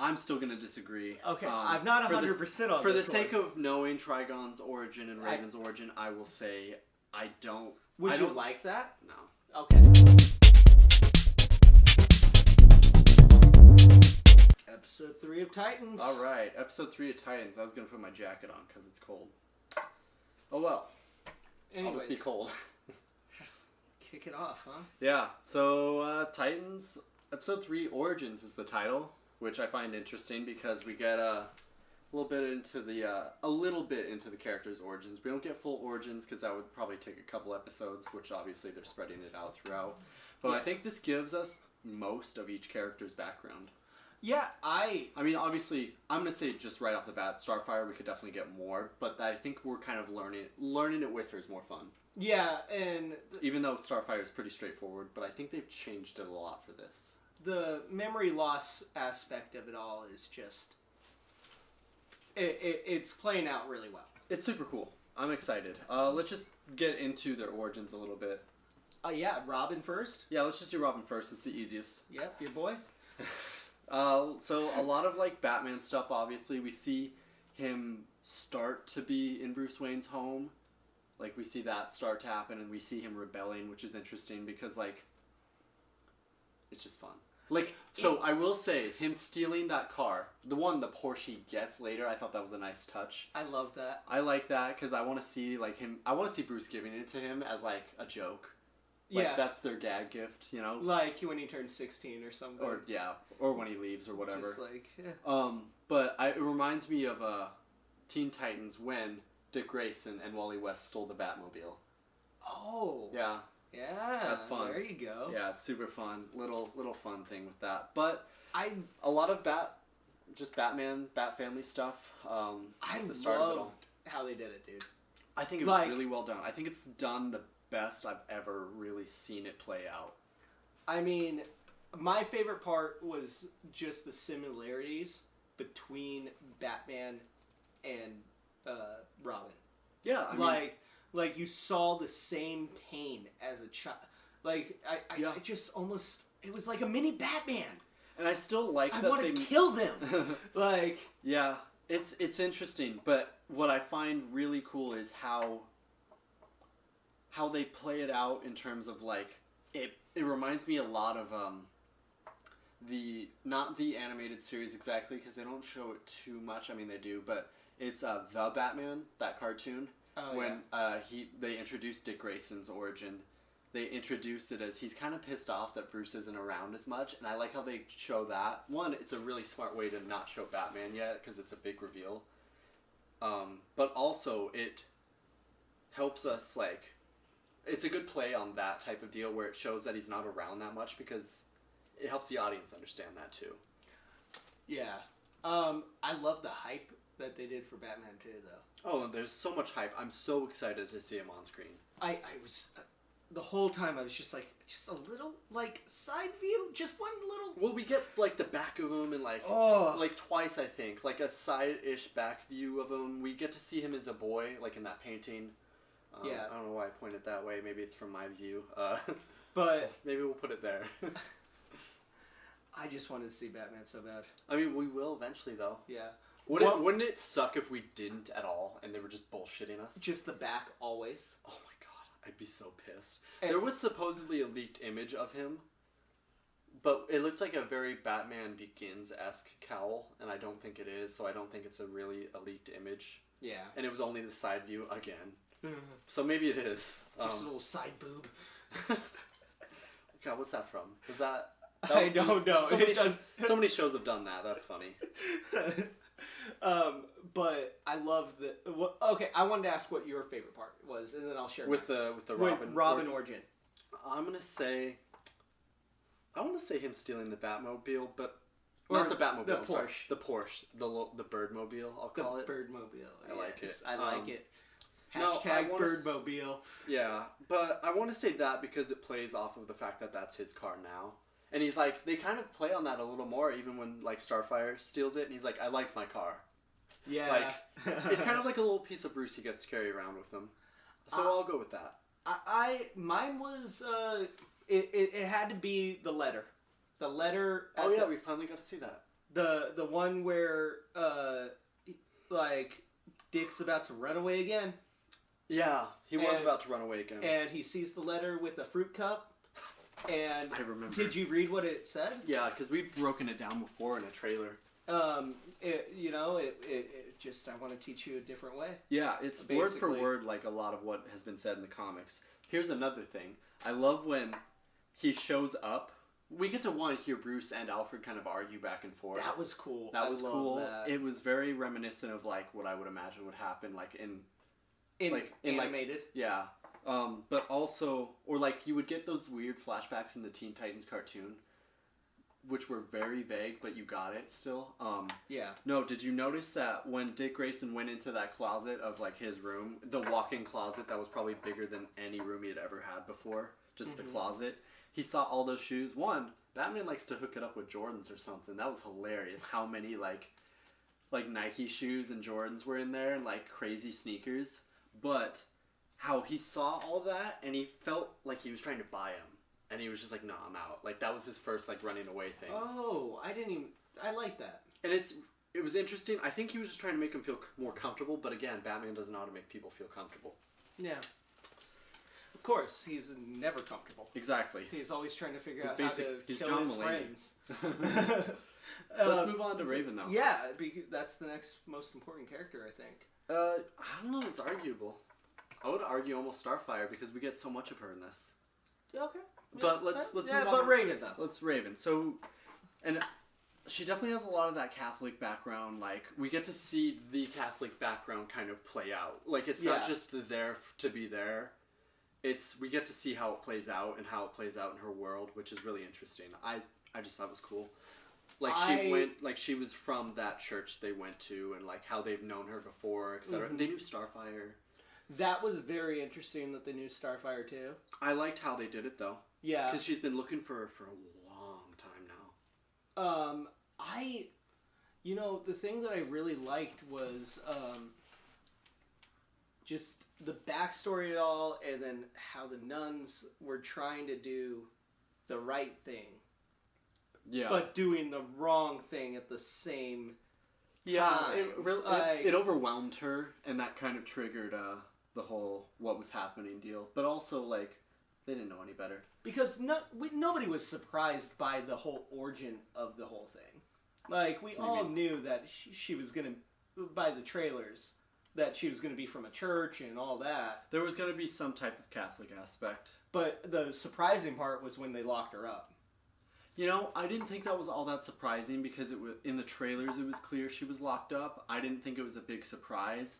I'm still going to disagree. Okay, I'm not 100% on this For the sake of knowing Trigon's origin and Raven's origin, I will say I don't... Would you like that? No. Okay. Episode 3 of Titans. Alright, episode 3 of Titans. I was going to put my jacket on because it's cold. Oh well. Anyways. I'll just be cold. Kick it off, huh? Yeah, so Titans, episode 3, Origins is the title, which I find interesting because we get a little bit into the characters' origins. We don't get full origins because that would probably take a couple episodes, which obviously they're spreading it out throughout. But I think this gives us most of each character's background. Yeah, I mean, obviously, I'm going to say just right off the bat, Starfire, we could definitely get more, but I think we're kind of learning it with her is more fun. Yeah, and... Even though Starfire is pretty straightforward, but I think they've changed it a lot for this. The memory loss aspect of it all is just... It's playing out really well. It's super cool. I'm excited. Let's just get into their origins a little bit. Yeah, Robin first? Yeah, let's just do Robin first. It's the easiest. Yep, your boy. So a lot of like Batman stuff, obviously. We see him start to be in Bruce Wayne's home. Like, we see that start to happen, and we see him rebelling, which is interesting because, like, it's just fun. Like, so I will say, him stealing that car, the Porsche he gets later, I thought that was a nice touch. I love that. I like that because I want to see, like, I want to see Bruce giving it to him as, like, a joke. Like, yeah. That's their gag gift, you know? Like when he turns 16 or something. Or when he leaves or whatever. Just like, yeah. But it reminds me of Teen Titans when Dick Grayson and Wally West stole the Batmobile. Oh. Yeah. Yeah. That's fun. There you go. Yeah, it's super fun. Little fun thing with that. But a lot of Batman, Bat Family stuff. I loved how they did it, dude. I think it was really well done. I think it's done the best I've ever really seen it play out. I mean, my favorite part was just the similarities between Batman and Robin. Yeah, I mean, like you saw the same pain as a child. Like I just almost, it was like a mini Batman. And I still like that I want to kill them. Like, yeah, it's interesting, but what I find really cool is how they play it out in terms of like it reminds me a lot of not the animated series exactly because they don't show it too much. I mean, they do, but it's The Batman, that cartoon. When they introduced Dick Grayson's origin, they introduced it as he's kind of pissed off that Bruce isn't around as much, and I like how they show that. One, it's a really smart way to not show Batman yet because it's a big reveal. But also it helps us, like, it's a good play on that type of deal where it shows that he's not around that much because it helps the audience understand that too. Yeah. I love the hype that they did for Batman too, though. Oh, and there's so much hype. I'm so excited to see him on screen. I was the whole time I was just like, just a little like side view, just one little. Well, we get like the back of him and like twice, I think, like a side-ish back view of him. We get to see him as a boy, like in that painting. Yeah. I don't know why I pointed that way. Maybe it's from my view. But maybe we'll put it there. I just wanted to see Batman so bad. I mean, we will eventually, though. Yeah. Wouldn't it suck if we didn't at all and they were just bullshitting us? Just the back always? Oh my god, I'd be so pissed. And there was supposedly a leaked image of him, but it looked like a very Batman Begins-esque cowl, and I don't think it is, so I don't think it's a leaked image. Yeah. And it was only the side view again. So maybe it is. Just a little side boob. God, what's that from? Is that... I don't know. So many shows have done that. That's funny. But I love the... Okay, I wanted to ask what your favorite part was, and then I'll share with the Robin origin. I'm gonna say... I want to say him stealing the Batmobile, but... Not the Batmobile, the Porsche. Sorry. The Porsche. The Birdmobile, I'll call it. The Birdmobile. I like it. I like it. Hashtag Birdmobile. Yeah, but I want to say that because it plays off of the fact that that's his car now. And he's like, they kind of play on that a little more, even when, like, Starfire steals it, and he's like, I like my car. Yeah. Like, it's kind of like a little piece of Bruce he gets to carry around with him. So I'll go with that. Mine was, it had to be the letter. The letter. Oh, yeah, we finally got to see that. The one where like Dick's about to run away again. Yeah, he was about to run away again. And he sees the letter with a fruit cup. And I remember. Did you read what it said? Yeah, because we've broken it down before in a trailer. It just, I want to teach you a different way. Yeah, it's basically word for word like a lot of what has been said in the comics. Here's another thing. I love when he shows up. We get to hear Bruce and Alfred kind of argue back and forth. That was cool. That was cool. That. It was very reminiscent of like what I would imagine would happen like in animated. Like, yeah. But also, or like you would get those weird flashbacks in the Teen Titans cartoon, which were very vague, but you got it still. Yeah. No, did you notice that when Dick Grayson went into that closet of like his room, the walk-in closet that was probably bigger than any room he had ever had before, just the closet, he saw all those shoes. One, Batman likes to hook it up with Jordans or something. That was hilarious. How many like Nike shoes and Jordans were in there and like crazy sneakers. But how he saw all that and he felt like he was trying to buy them. And he was just like, no, I'm out. Like, that was his first, like, running away thing. Oh, I like that. And it was interesting. I think he was just trying to make him feel more comfortable. But again, Batman doesn't know how to make people feel comfortable. Yeah. Of course, he's never comfortable. Exactly. He's always trying to figure out how to kill John his Mulaney. friends. Let's move on to Raven, though. Yeah, that's the next most important character, I think. I don't know. It's arguable. I would argue almost Starfire because we get so much of her in this. Yeah, okay. But let's move on. Yeah, but Raven, though. Let's Raven. So, and she definitely has a lot of that Catholic background. Like, we get to see the Catholic background kind of play out. Like, it's not just there to be there. We get to see how it plays out and how it plays out in her world, which is really interesting. I just thought it was cool. Like, she was from that church they went to, and like how they've known her before, etc. They knew Starfire. That was very interesting that they knew Starfire too. I liked how they did it though. Yeah, because she's been looking for her for a long time now. The thing that I really liked was just the backstory of it all, and then how the nuns were trying to do the right thing. Yeah. But doing the wrong thing at the same time. It overwhelmed her, and that kind of triggered the whole what was happening deal. But also, like, they didn't know any better. Because nobody was surprised by the whole origin of the whole thing. Like, we all knew that she was going to, by the trailers, that she was going to be from a church and all that. There was going to be some type of Catholic aspect. But the surprising part was when they locked her up. You know, I didn't think that was all that surprising because in the trailers it was clear she was locked up. I didn't think it was a big surprise.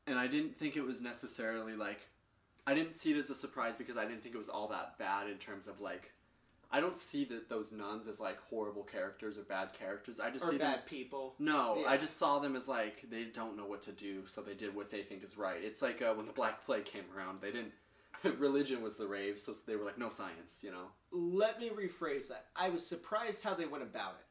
And I didn't think it was necessarily like... I didn't see it as a surprise because I didn't think it was all that bad in terms of like... I don't see those nuns as like horrible characters or bad characters. I just see bad them, people. No, yeah. I just saw them as like they don't know what to do, so they did what they think is right. It's like when the Black Plague came around, they didn't... Religion was the rave, so they were like, no science, you know? Let me rephrase that. I was surprised how they went about it.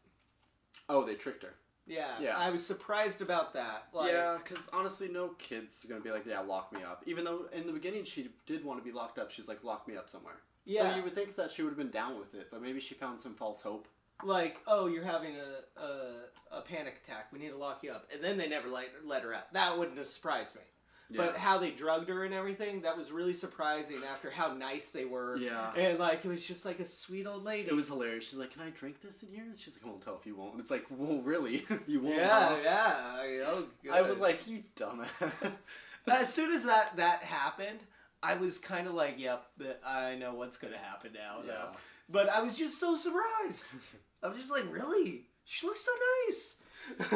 Oh, they tricked her. Yeah. I was surprised about that. Like, yeah, because honestly, no kid's going to be like, yeah, lock me up. Even though in the beginning she did want to be locked up. She's like, lock me up somewhere. Yeah. So you would think that she would have been down with it, but maybe she found some false hope. Like, oh, you're having a panic attack. We need to lock you up. And then they never let her out. That wouldn't have surprised me. Yeah. But how they drugged her and everything, that was really surprising after how nice they were. Yeah. And, like, it was just like a sweet old lady. It was hilarious. She's like, can I drink this in here? And she's like, I won't tell if you won't. And it's like, well, really? You won't? Yeah. Oh, good. I was like, you dumbass. As soon as that happened, I was kind of like, yep, I know what's going to happen now. Yeah. Though. But I was just so surprised. I was just like, really? She looks so nice.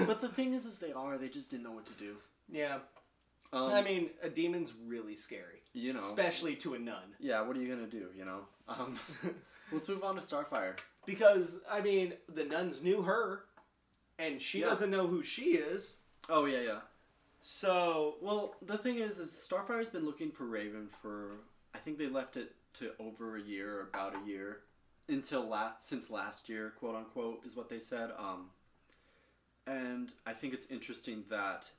But the thing is they just didn't know what to do. Yeah. I mean, a demon's really scary. You know. Especially to a nun. Yeah, what are you going to do, you know? Let's move on to Starfire. Because, I mean, the nuns knew her, and she doesn't know who she is. Oh, yeah. So... Well, the thing is Starfire's been looking for Raven for... I think they left it to over a year, or about a year. Since last year, quote-unquote, is what they said. And I think it's interesting that...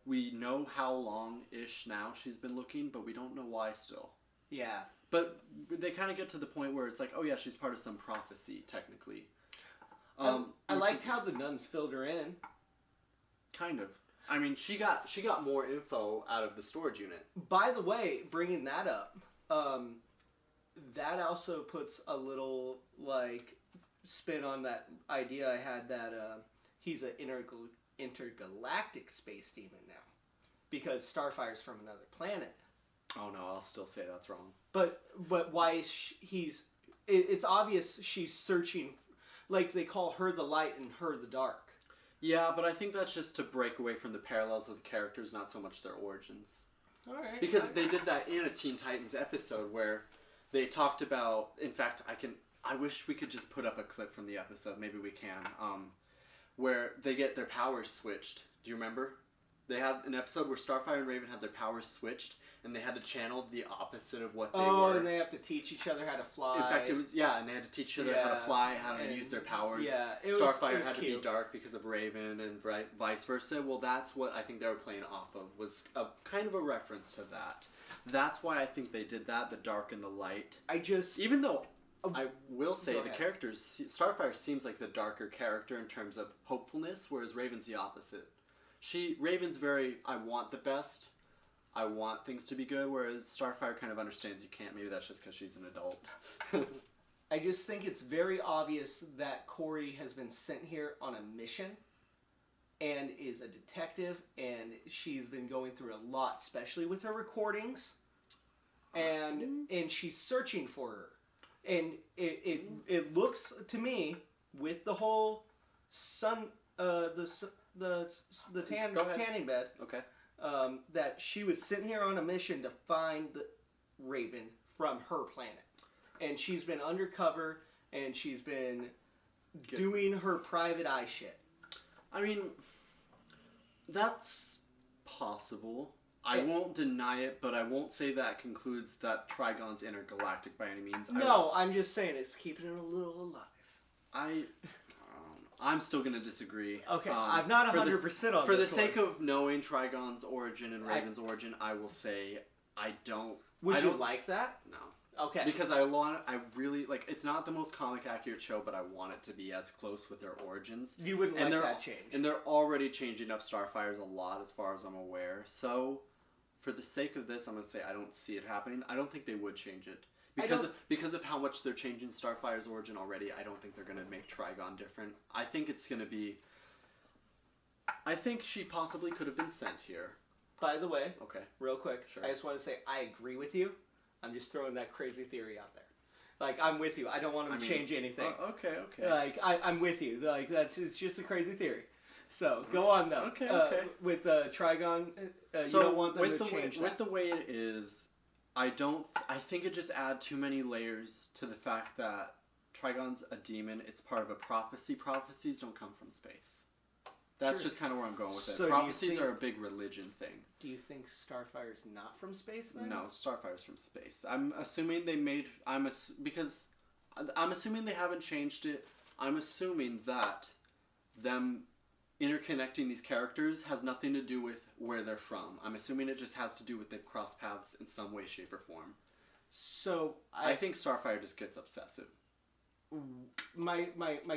We know how long-ish now she's been looking, but we don't know why still. Yeah. But they kind of get to the point where it's like, oh yeah, she's part of some prophecy, technically. I liked how the nuns filled her in. Kind of. I mean, she got more info out of the storage unit. By the way, bringing that up, that also puts a little like spin on that idea I had that he's an intergalactic space demon now, because Starfire's from another planet. Oh no, I'll still say that's wrong. But why is it's obvious she's searching, like they call her the light and her the dark. Yeah, but I think that's just to break away from the parallels of the characters, not so much their origins. All right. Because they did that in a Teen Titans episode where they talked about. In fact, I wish we could just put up a clip from the episode. Maybe we can. Where they get their powers switched. Do you remember? They had an episode where Starfire and Raven had their powers switched, and they had to channel the opposite of what they were. Oh, and they have to teach each other how to fly. In fact, and they had to teach each other how to fly, how to use their powers. Yeah, Starfire had cute. to be dark because of Raven, and vice versa. Well, that's what I think they were playing off of, was a kind of a reference to that. That's why I think they did that, the dark and the light. Even though, I will say, the characters, Starfire seems like the darker character in terms of hopefulness, whereas Raven's the opposite. Raven's very, I want the best, I want things to be good, whereas Starfire kind of understands you can't. Maybe that's just because she's an adult. I just think it's very obvious that Corey has been sent here on a mission and is a detective, and she's been going through a lot, especially with her recordings, and she's searching for her. And it looks to me, with the whole the tanning bed. Okay. That she was sitting here on a mission to find the Raven from her planet, and she's been undercover, and she's been doing her private eye shit. I mean, that's possible. I won't deny it, but I won't say that concludes that Trigon's intergalactic by any means. No, I'm just saying it's keeping it a little alive. I'm still going to disagree. Okay, I'm not 100% on this. For the sake of knowing Trigon's origin and Raven's origin, I will say I don't... Would you like that? No. Okay. Because I really... Like, it's not the most comic-accurate show, but I want it to be as close with their origins. You wouldn't like that change. And they're already changing up Starfire's a lot, as far as I'm aware. So, for the sake of this, I'm going to say I don't see it happening. I don't think they would change it. Because of how much they're changing Starfire's origin already, I don't think they're going to make Trigon different. I think it's going to be... I think she possibly could have been sent here. By the way, okay, real quick, sure. I just want to say I agree with you. I'm just throwing that crazy theory out there. Like, I'm with you. I don't want them to change anything. Okay. Like, I'm with you. Like, it's just a crazy theory. So, go on, though. Okay. With Trigon, you don't want them to change that. With the way it is... I think it just adds too many layers to the fact that Trigon's a demon. It's part of a prophecy. Prophecies don't come from space. That's just kind of where I'm going with it. So prophecies are a big religion thing. Do you think Starfire's not from space then? No, Starfire's from space. I'm assuming they made... because I'm assuming they haven't changed it. I'm assuming that them interconnecting these characters has nothing to do with where they're from. I'm assuming it just has to do with they've crossed paths in some way, shape, or form. So I think Starfire just gets obsessive. My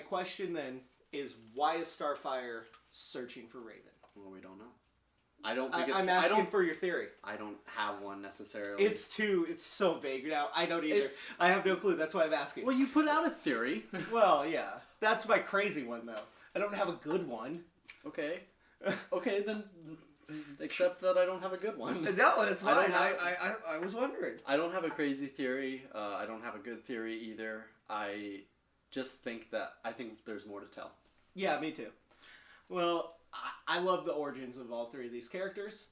question then is, why is Starfire searching for Raven? Well, we don't know. I don't think I'm asking for your theory. I don't have one necessarily. It's so vague now. I don't either. I have no clue. That's why I'm asking. Well, you put out a theory. Well, yeah. That's my crazy one, though. I don't have a good one. Okay. Okay, then accept that I don't have a good one. No, that's fine. I was wondering. I don't have a crazy theory. I don't have a good theory either. I just think there's more to tell. Yeah, me too. Well, I love the origins of all three of these characters.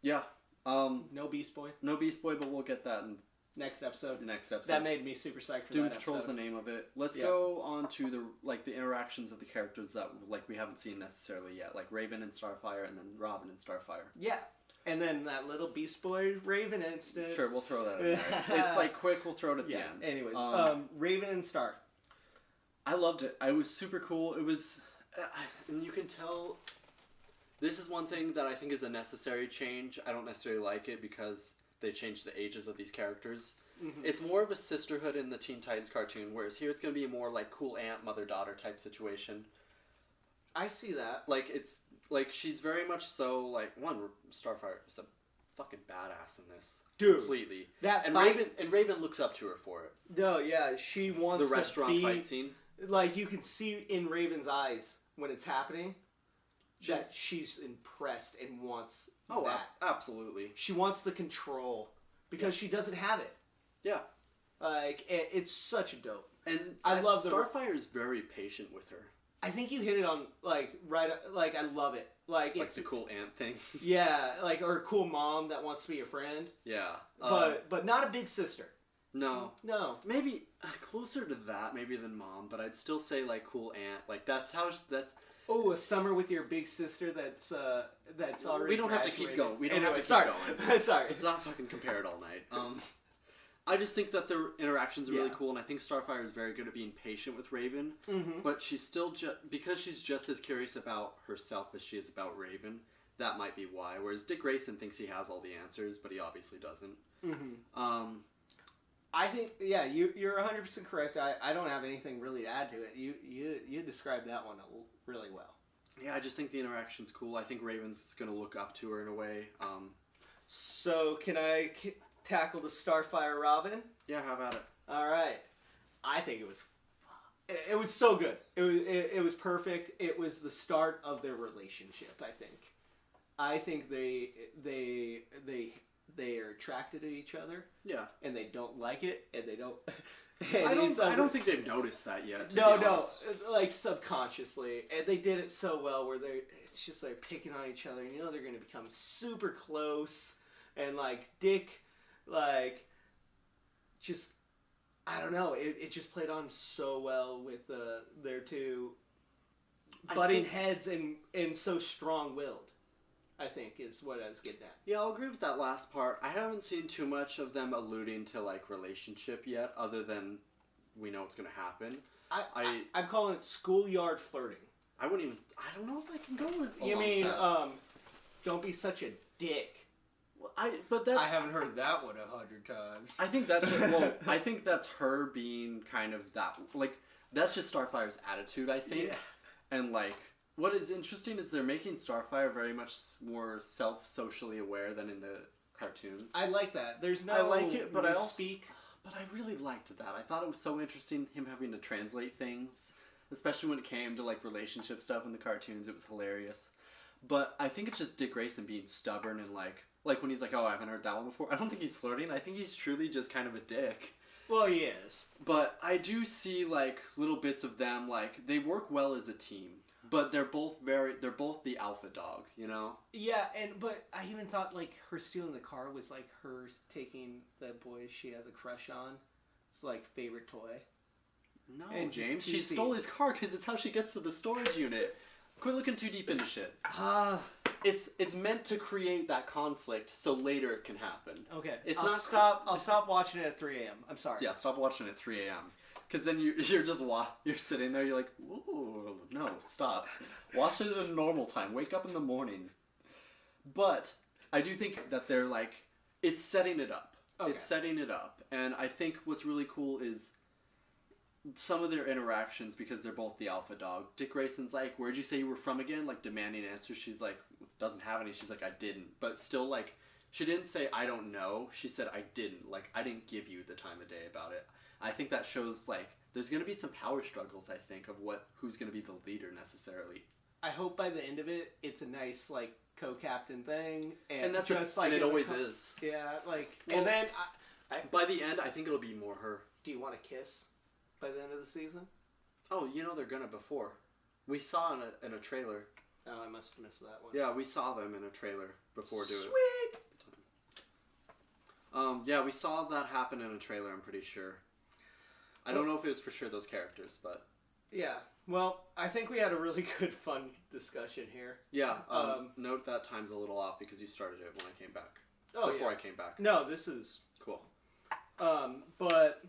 Yeah. No Beast Boy. No Beast Boy, but we'll get that in next episode. That made me super psyched for Doom that Patrol's episode. the name of it. Let's go on to the interactions of the characters that we haven't seen necessarily yet, like Raven and Starfire, and then Robin and Starfire. Yeah, and then that little Beast Boy Raven instant. Sure, we'll throw that in there. It's like quick. We'll throw it at the end. Anyways, Raven and Star. I loved it. It was super cool. It was, and you can tell. This is one thing that I think is a necessary change. I don't necessarily like it because they changed the ages of these characters. Mm-hmm. It's more of a sisterhood in the Teen Titans cartoon, whereas here it's going to be a more like cool aunt, mother-daughter type situation. I see that. Like, it's, like, she's very much so, like, one, Starfire is a fucking badass in this. Dude. Completely. That and fight... Raven looks up to her for it. No, yeah, she wants the restaurant fight scene. Like, you can see in Raven's eyes when it's happening that she's impressed and wants that. Absolutely. She wants the control because she doesn't have it. Yeah. Like, it's such a dope. And I love Starfire is very patient with her. I think you hit it on, like, right, like, I love it. Like it's a cool aunt thing. Yeah, like, or a cool mom that wants to be your friend. Yeah. But not a big sister. No. No. Maybe closer to that, maybe than mom, but I'd still say, like, cool aunt. Like, that's how, that's... Oh, a summer with your big sister that's already We don't have to keep going. We don't have to keep going. Sorry. Let's not fucking compare it all night. I just think that their interactions are really cool, and I think Starfire is very good at being patient with Raven. Mm-hmm. But she's still because she's just as curious about herself as she is about Raven. That might be why. Whereas Dick Grayson thinks he has all the answers, but he obviously doesn't. Mm-hmm. I think you're 100% correct. I don't have anything really to add to it. You described that one really well. Yeah, I just think the interaction's cool. I think Raven's gonna look up to her in a way. So can I tackle the Starfire Robin? Yeah, how about it? All right. I think it was so good. It was perfect. It was the start of their relationship. I think they are attracted to each other. Yeah. And they don't like it, and they don't. I don't think they've noticed that yet. No, like subconsciously, and they did it so well where it's just like picking on each other, and you know they're going to become super close, and like Dick, like just I don't know, it just played on so well with their two butting heads and so strong-willed. I think is what I was getting at. Yeah, I'll agree with that last part. I haven't seen too much of them alluding to like relationship yet, other than we know it's going to happen. I'm calling it schoolyard flirting. I wouldn't even. I don't know if I can go with. You mean don't be such a dick. Well, but that's. I haven't heard that one 100 times. I think that's I think that's her being kind of that like that's just Starfire's attitude. I think, and like. What is interesting is they're making Starfire very much more socially aware than in the cartoons. I like that. There's no I like it, but speak. But I really liked that. I thought it was so interesting him having to translate things, especially when it came to like relationship stuff in the cartoons. It was hilarious. But I think it's just Dick Grayson being stubborn and like when he's like, "Oh, I haven't heard that one before." I don't think he's flirting. I think he's truly just kind of a dick. Well, he is. But I do see like little bits of them like they work well as a team. But they're both the alpha dog, you know? Yeah, but I even thought, like, her stealing the car was, like, her taking the boy she has a crush on. It's, like, favorite toy. No, and James, she stole his car because it's how she gets to the storage unit. Quit looking too deep into shit. It's meant to create that conflict so later it can happen. Okay, I'll stop watching it at 3 a.m. I'm sorry. Yeah, stop watching it at 3 a.m. Because then you're just you're sitting there, you're like, ooh, no, stop. Watch it at a normal time. Wake up in the morning. But I do think that they're like, it's setting it up. Okay. It's setting it up. And I think what's really cool is some of their interactions, because they're both the alpha dog. Dick Grayson's like, where'd you say you were from again? Like, demanding answers. She's like, doesn't have any. She's like, I didn't. But still, like, she didn't say, I don't know. She said, I didn't. Like, I didn't give you the time of day about it. I think that shows, like, there's going to be some power struggles, I think, of who's going to be the leader necessarily. I hope by the end of it, it's a nice, like, co-captain thing. And that's just, like, and it always is. Yeah, like, well, and then... by the end, I think it'll be more her. Do you want to kiss by the end of the season? Oh, you know they're going to before. We saw in a trailer. Oh, I must have missed that one. Yeah, we saw them in a trailer before doing it. Sweet! Yeah, we saw that happen in a trailer, I'm pretty sure. I don't know if it was for sure those characters, but... Yeah. Well, I think we had a really good, fun discussion here. Yeah. Note that time's a little off because you started it when I came back. Before I came back. No, this is... Cool. But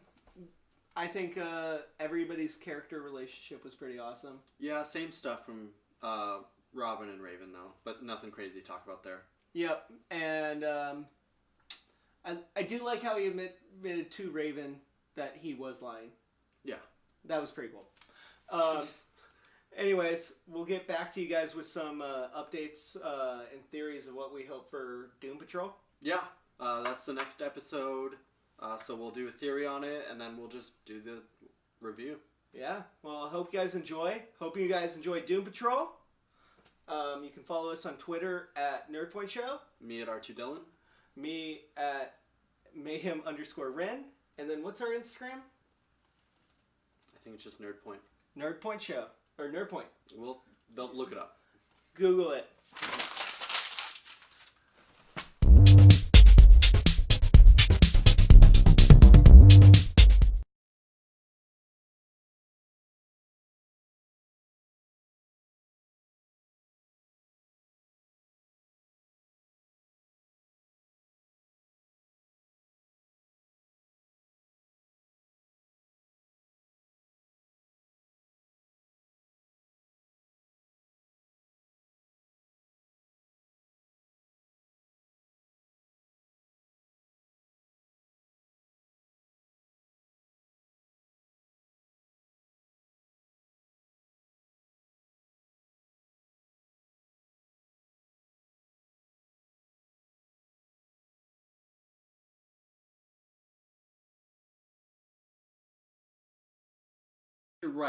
I think everybody's character relationship was pretty awesome. Yeah, same stuff from Robin and Raven, though. But nothing crazy to talk about there. Yep. And I do like how he admitted to Raven that he was lying. Yeah. That was pretty cool. Anyways, we'll get back to you guys with some updates and theories of what we hope for Doom Patrol. Yeah, that's the next episode. So we'll do a theory on it, and then we'll just do the review. Yeah, well, I hope you guys enjoy. Hope you guys enjoy Doom Patrol. You can follow us on Twitter at NerdPoint Show. Me at R2Dylan. Me at Mayhem_Ren. And then what's our Instagram? I think it's just NerdPoint. NerdPoint Show. Or NerdPoint. They'll look it up. Google it. You're right.